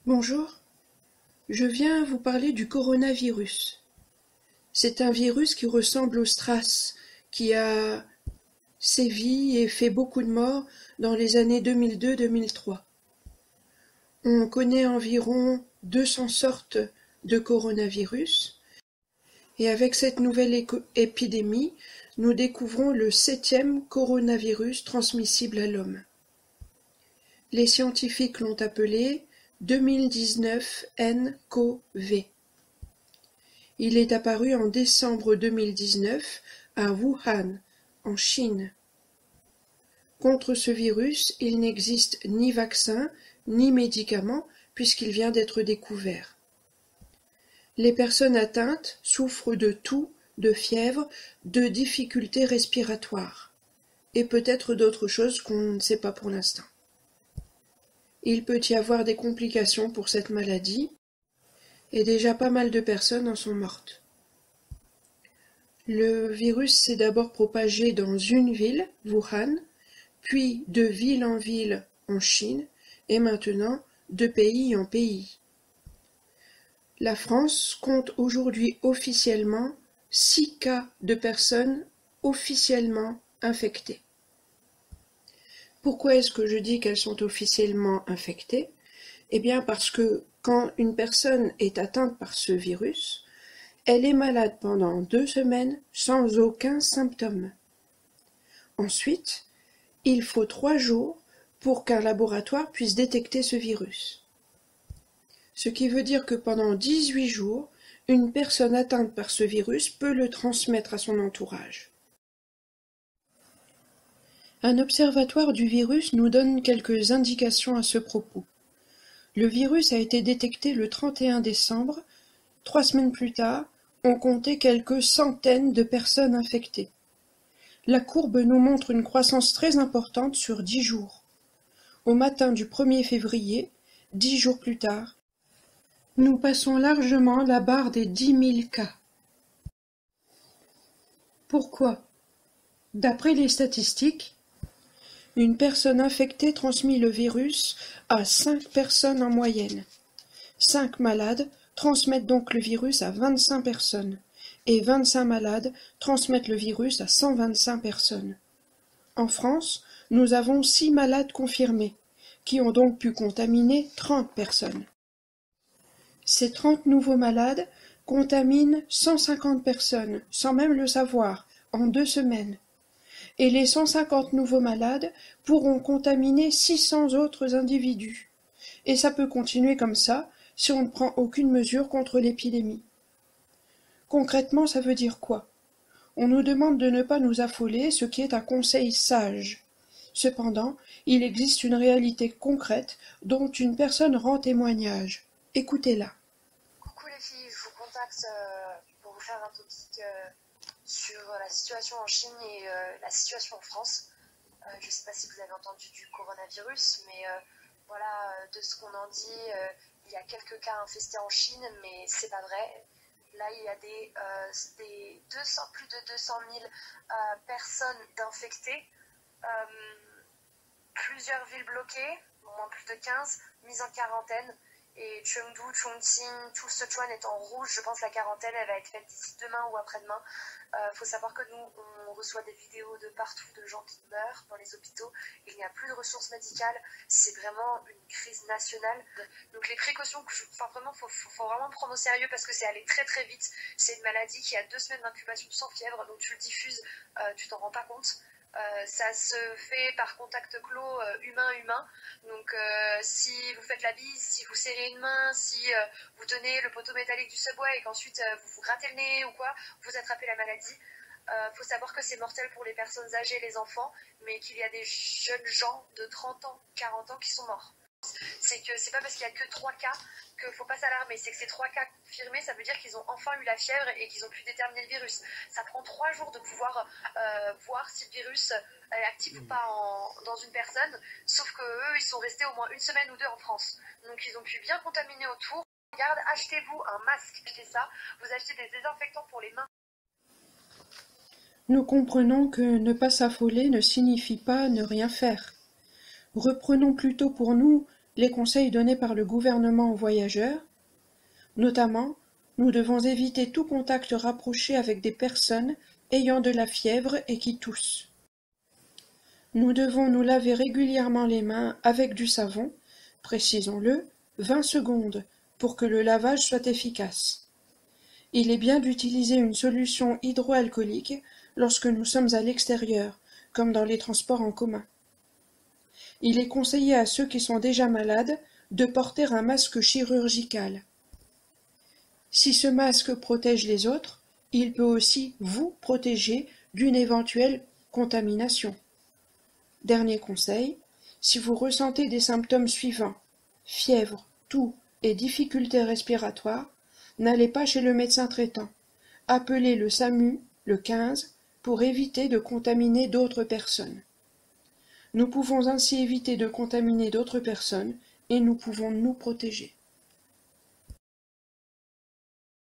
Bonjour, je viens vous parler du coronavirus. C'est un virus qui ressemble au SRAS, qui a sévi et fait beaucoup de morts dans les années 2002-2003. On connaît environ 200 sortes de coronavirus, et avec cette nouvelle épidémie, nous découvrons le 7e coronavirus transmissible à l'homme. Les scientifiques l'ont appelé 2019 nCoV. Il est apparu en décembre 2019 à Wuhan, en Chine. Contre ce virus, il n'existe ni vaccin ni médicament puisqu'il vient d'être découvert. Les personnes atteintes souffrent de toux, de fièvre, de difficultés respiratoires et peut-être d'autres choses qu'on ne sait pas pour l'instant. Il peut y avoir des complications pour cette maladie, et déjà pas mal de personnes en sont mortes. Le virus s'est d'abord propagé dans une ville, Wuhan, puis de ville en ville en Chine, et maintenant de pays en pays. La France compte aujourd'hui officiellement 6 cas de personnes officiellement infectées. Pourquoi est-ce que je dis qu'elles sont officiellement infectées? Eh bien parce que quand une personne est atteinte par ce virus, elle est malade pendant 2 semaines sans aucun symptôme. Ensuite, il faut 3 jours pour qu'un laboratoire puisse détecter ce virus. Ce qui veut dire que pendant 18 jours, une personne atteinte par ce virus peut le transmettre à son entourage. Un observatoire du virus nous donne quelques indications à ce propos. Le virus a été détecté le 31 décembre. 3 semaines plus tard, on comptait quelques centaines de personnes infectées. La courbe nous montre une croissance très importante sur 10 jours. Au matin du 1er février, 10 jours plus tard, nous passons largement la barre des 10 000 cas. Pourquoi? D'après les statistiques, une personne infectée transmet le virus à 5 personnes en moyenne. 5 malades transmettent donc le virus à 25 personnes, et 25 malades transmettent le virus à 125 personnes. En France, nous avons 6 malades confirmés, qui ont donc pu contaminer 30 personnes. Ces 30 nouveaux malades contaminent 150 personnes, sans même le savoir, en 2 semaines. Et les 150 nouveaux malades pourront contaminer 600 autres individus. Et ça peut continuer comme ça si on ne prend aucune mesure contre l'épidémie. Concrètement, ça veut dire quoi? On nous demande de ne pas nous affoler, ce qui est un conseil sage. Cependant, il existe une réalité concrète dont une personne rend témoignage. Écoutez-la. Coucou les filles, je vous contacte pour vous faire un topic sur la situation en Chine et la situation en France. Je ne sais pas si vous avez entendu du coronavirus, mais voilà, de ce qu'on en dit, il y a quelques cas infestés en Chine, mais c'est pas vrai. Là, il y a plus de 200 000 personnes d'infectées, plusieurs villes bloquées, au moins plus de 15, mises en quarantaine. Et Chengdu, Chongqing, tout Sichuan est en rouge. Je pense que la quarantaine, elle va être faite d'ici demain ou après-demain. Faut savoir que nous, on reçoit des vidéos de partout de gens qui meurent dans les hôpitaux. Il n'y a plus de ressources médicales. C'est vraiment une crise nationale. Donc les précautions, vraiment, faut vraiment prendre au sérieux parce que c'est allé très très vite. C'est une maladie qui a 2 semaines d'incubation sans fièvre. Donc tu le diffuses, tu t'en rends pas compte. Ça se fait par contact clos humain-humain. Donc si vous faites la bise, si vous serrez une main, si vous tenez le poteau métallique du subway et qu'ensuite vous vous grattez le nez ou quoi, vous attrapez la maladie. Faut savoir que c'est mortel pour les personnes âgées, les enfants, mais qu'il y a des jeunes gens de 30 ans, 40 ans qui sont morts. C'est que c'est pas parce qu'il y a que 3 cas qu'il faut pas s'alarmer, c'est que ces 3 cas confirmés, ça veut dire qu'ils ont enfin eu la fièvre et qu'ils ont pu déterminer le virus. Ça prend 3 jours de pouvoir voir si le virus est actif ou pas dans une personne, sauf que eux, ils sont restés au moins 1 semaine ou 2 en France. Donc ils ont pu bien contaminer autour. Regarde, achetez-vous un masque, achetez ça, vous achetez des désinfectants pour les mains. Nous comprenons que ne pas s'affoler ne signifie pas ne rien faire. Reprenons plutôt pour nous les conseils donnés par le gouvernement aux voyageurs. Notamment, nous devons éviter tout contact rapproché avec des personnes ayant de la fièvre et qui toussent. Nous devons nous laver régulièrement les mains avec du savon, précisons-le, 20 secondes, pour que le lavage soit efficace. Il est bien d'utiliser une solution hydroalcoolique lorsque nous sommes à l'extérieur, comme dans les transports en commun. Il est conseillé à ceux qui sont déjà malades de porter un masque chirurgical. Si ce masque protège les autres, il peut aussi vous protéger d'une éventuelle contamination. Dernier conseil, si vous ressentez des symptômes suivants, fièvre, toux et difficultés respiratoires, n'allez pas chez le médecin traitant. Appelez le SAMU, le 15, pour éviter de contaminer d'autres personnes. Nous pouvons ainsi éviter de contaminer d'autres personnes et nous pouvons nous protéger.